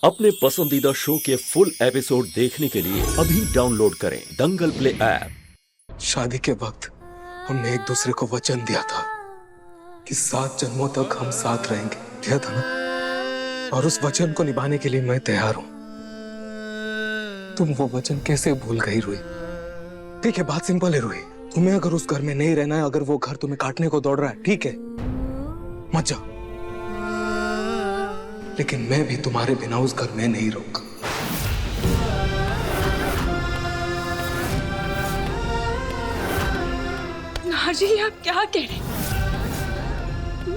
अपने पसंदीदा शो के फुल एपिसोड देखने के लिए अभी डाउनलोड करें दंगल प्ले ऐप। शादी के वक्त हमने एक दूसरे को वचन दिया था कि 7 जन्मों तक हम साथ रहेंगे, दिया था ना? और उस वचन को निभाने के लिए मैं तैयार हूं। तुम वो वचन कैसे भूल गई रूही? ठीक है, बात सिंपल है रूही। तुम्हें अगर उस घर में नहीं रहना है, अगर वो घर तुम्हें काटने को दौड़ रहा है, ठीक है, मत जाओ। लेकिन मैं भी तुम्हारे बिना उस घर में नहीं रहूंगा। नाजी, आप क्या कह रहे हैं?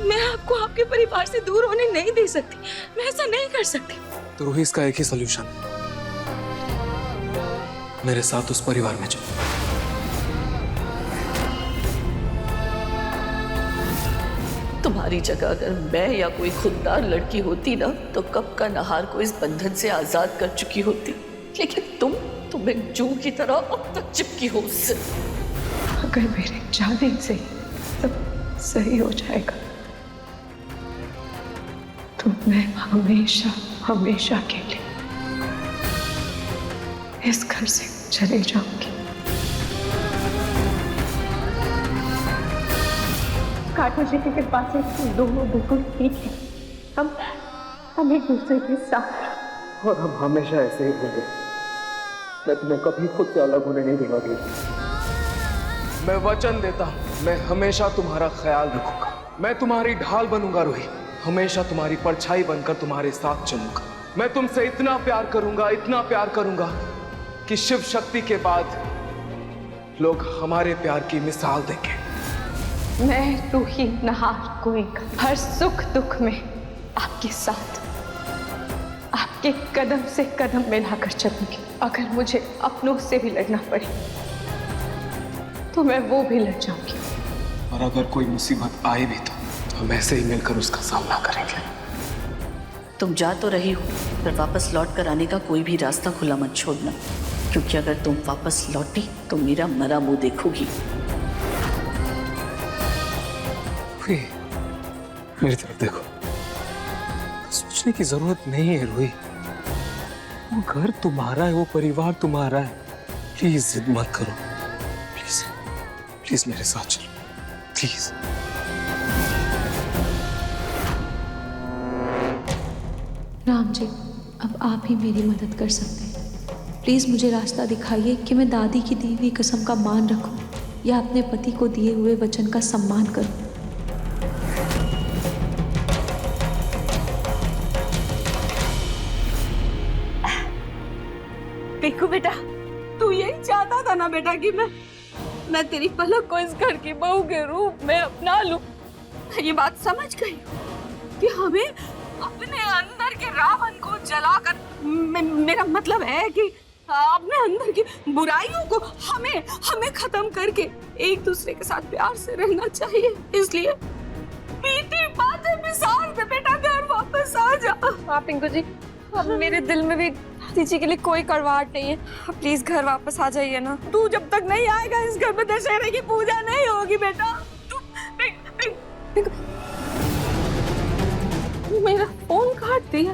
मैं आपको आपके परिवार से दूर होने नहीं दे सकती। मैं ऐसा नहीं कर सकती। तो रूही, इसका एक ही सॉल्यूशन है, मेरे साथ उस परिवार में चलो। तुम्हारी जगह अगर मैं या कोई खुददार लड़की होती ना, तो कब का नहार को इस बंधन से आजाद कर चुकी होती। लेकिन तुम एक जू की तरह अब तक चिपकी हो उससे। अगर मेरे जाने से सब सही हो जाएगा तो मैं हमेशा हमेशा के लिए इस घर से चले जाऊंगी। काटो जी की कृपा से दोनों बिल्कुल ठीक है। हम एक दूसरे के साथ, और हम हमेशा ऐसे ही होंगे। मैं तुम्हें कभी खुद से अलग होने नहीं दूंगा। मैं वचन देता हूं, मैं हमेशा तुम्हारा ख्याल रखूंगा। मैं तुम्हारी ढाल बनूंगा रूही, हमेशा तुम्हारी परछाई बनकर तुम्हारे साथ चलूंगा। मैं तुमसे इतना प्यार करूंगा कि शिव शक्ति के बाद लोग हमारे प्यार की मिसाल देंगे। मैं रूही नहार गोएंका हर सुख दुख में आपके साथ, आपके कदम से कदम मिलाकर चलूंगी। अगर मुझे अपनों से भी लड़ना पड़े तो मैं वो भी लड़ जाऊंगी। और अगर कोई मुसीबत आए भी तो हम ऐसे ही मिलकर उसका सामना करेंगे। तुम जा तो रही हो, पर वापस लौट कर आने का कोई भी रास्ता खुला मत छोड़ना, क्योंकि अगर तुम वापस लौटी तो मेरा मरा मुंह देखोगी। मेरी तरफ देखो, सोचने की जरूरत नहीं है रूही। वो घर तुम्हारा है, वो परिवार तुम्हारा है। प्लीज जिद मत करो, प्लीज प्लीज मेरे साथ चलो, प्लीज। राम जी, अब आप ही मेरी मदद कर सकते हैं। प्लीज मुझे रास्ता दिखाइए कि मैं दादी की दी हुई कसम का मान रखूं या अपने पति को दिए हुए वचन का सम्मान करूं। देखो बेटा, तू यही चाहता था ना बेटा कि मैं तेरी पलक को इस घर की बहू के रूप में अपना लूं। ये बात समझ गई कि हमें अपने अंदर के रावण को जलाकर, मेरा मतलब है कि अपने अंदर की बुराइयों को हमें खत्म करके एक दूसरे के साथ प्यार से रहना चाहिए। इसलिए बीती बातें बिसार दे बेटा, घर वापस आ जा। हाँ पिंकू जी, अब मेरे दिल में भी दादी जी के लिए कोई कड़वाहट नहीं है। प्लीज घर वापस आ जाइए ना। तू जब तक नहीं आएगा इस घर में दशहरे की पूजा नहीं होगी बेटा। तू मेरा फोन काट दिया।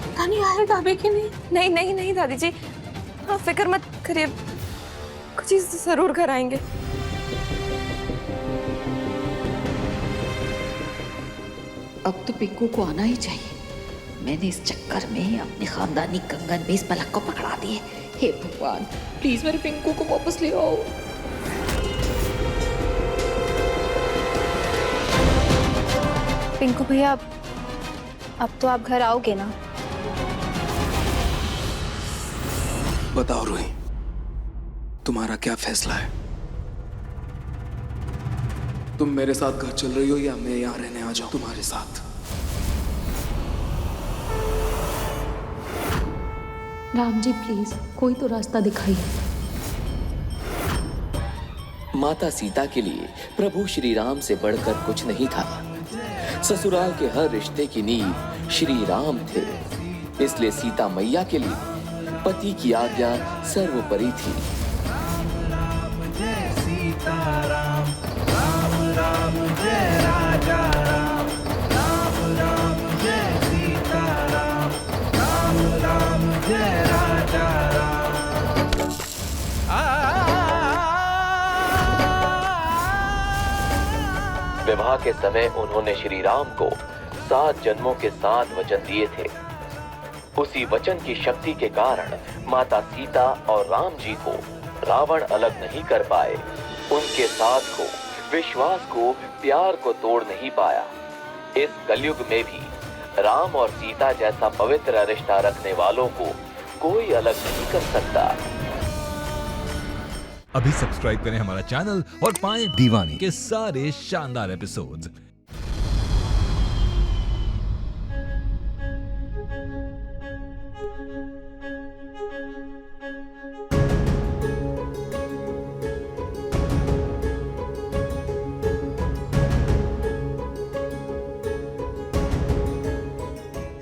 पता नहीं आएगा अभी कि नहीं। नहीं दादी जी, आप फिक्र मत करिए, कुछ चीज जरूर घर आएंगे। अब तो पिंकू को आना ही चाहिए। मैंने इस चक्कर में अपने खानदानी कंगन में इस पलक को पकड़ा दिए। हे भगवान, प्लीज मेरे पिंकू को वापस ले आओ। पिंकू भैया, अब तो आप घर आओगे ना? बताओ रूही, तुम्हारा क्या फैसला है? तुम मेरे साथ घर चल रही हो या मैं यहाँ रहने आ जाऊं तुम्हारे साथ? राम जी प्लीज कोई तो रास्ता दिखाइए। माता सीता के लिए प्रभु श्री राम से बढ़कर कुछ नहीं था। ससुराल के हर रिश्ते की नींव श्री राम थे, इसलिए सीता मैया के लिए पति की आज्ञा सर्वोपरि थी। राम राम जय राजा राम, राम राम जय विवाह के समय उन्होंने श्री राम को 7 जन्मों के 7 वचन दिए थे। उसी वचन की शक्ति के कारण माता सीता और राम जी को रावण अलग नहीं कर पाए। उनके साथ को, विश्वास को, प्यार को तोड़ नहीं पाया। इस कलयुग में भी राम और सीता जैसा पवित्र रिश्ता रखने वालों को कोई अलग नहीं कर सकता। अभी सब्सक्राइब करें हमारा चैनल और पाएं दीवानी के सारे शानदार एपिसोड्स।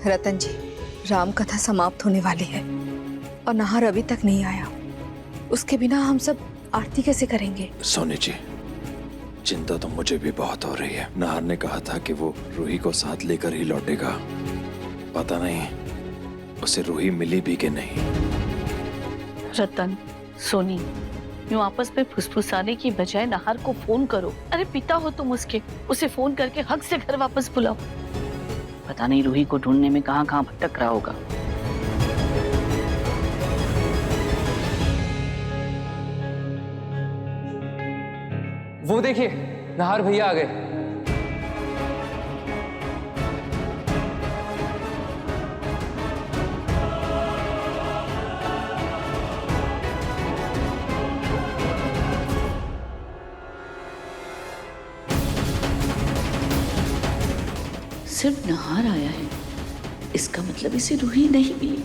रतन जी, राम कथा समाप्त होने वाली है और नाहर अभी तक नहीं आया। उसके बिना हम सब आरती कैसे करेंगे? सोनी जी, चिंता तो मुझे भी बहुत हो रही है। नाहर ने कहा था कि वो रूही को साथ लेकर ही लौटेगा। पता नहीं उसे रूही मिली भी कि नहीं। रतन, सोनी, यूं आपस में फुसफुसाने की बजाय नाहर को फोन करो। अरे पिता हो तुम उसके, उसे फोन करके हक से घर वापस बुलाओ। पता नहीं रूही को ढूंढने में कहां कहां भटक रहा होगा। वो देखिए, नाहर भैया आ गए। सिर्फ नाहर आया है, इसका मतलब इसे रूही नहीं मिली।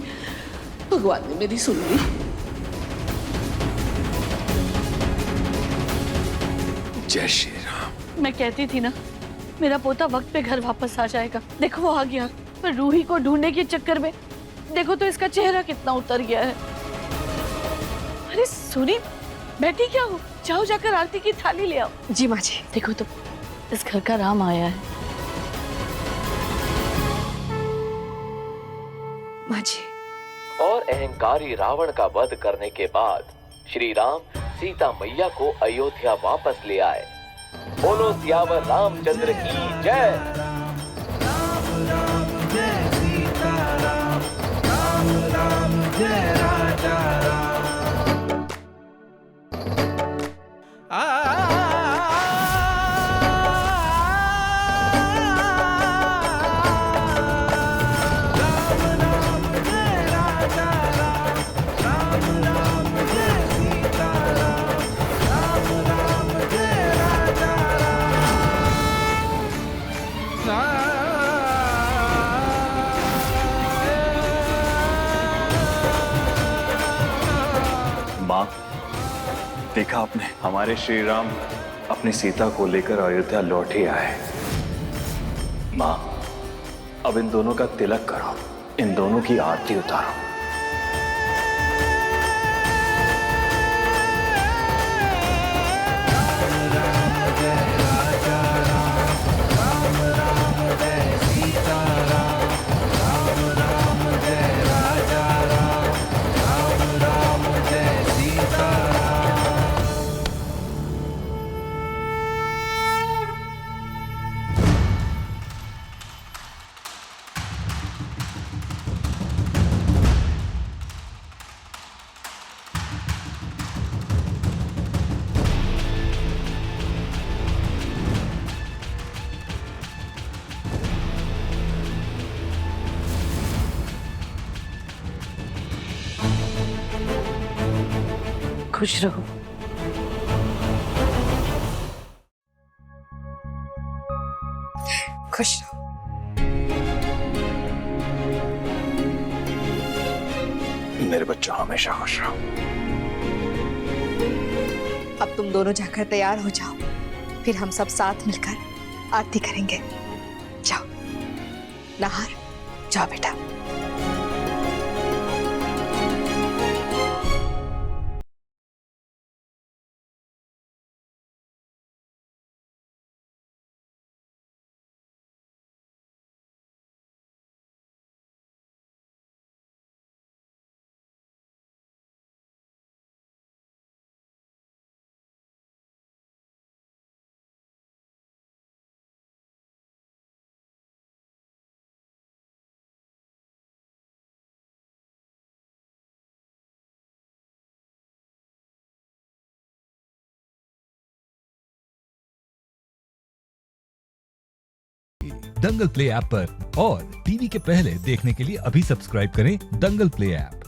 भगवान ने मेरी सुन ली। जय श्री राम। मैं कहती थी ना, मेरा पोता वक्त पे घर वापस आ जाएगा। देखो वो आ गया, पर रूही को ढूंढने के चक्कर में देखो तो इसका चेहरा कितना उतर गया है। अरे सुनी, बैठी क्या हो? जाओ जाकर आरती की थाली ले आओ। जी माँ जी। देखो तो इस घर का राम आया है। माँ जी। और अहंकारी रावण का वध करने के बाद श्री राम सीता मैया को अयोध्या वापस ले आए। बोलो सियावर रामचंद्र की जय। माँ, देखा आपने, हमारे श्री राम अपनी सीता को लेकर अयोध्या लौट ही आए। माँ, अब इन दोनों का तिलक करो, इन दोनों की आरती उतारो। खुश रहो। खुश रहो। मेरे बच्चों हमेशा खुश रहो। अब तुम दोनों जाकर तैयार हो जाओ, फिर हम सब साथ मिलकर आरती करेंगे। जाओ नाहर, जाओ बेटा। दंगल प्ले ऐप पर, और टीवी के पहले देखने के लिए अभी सब्सक्राइब करें दंगल प्ले ऐप।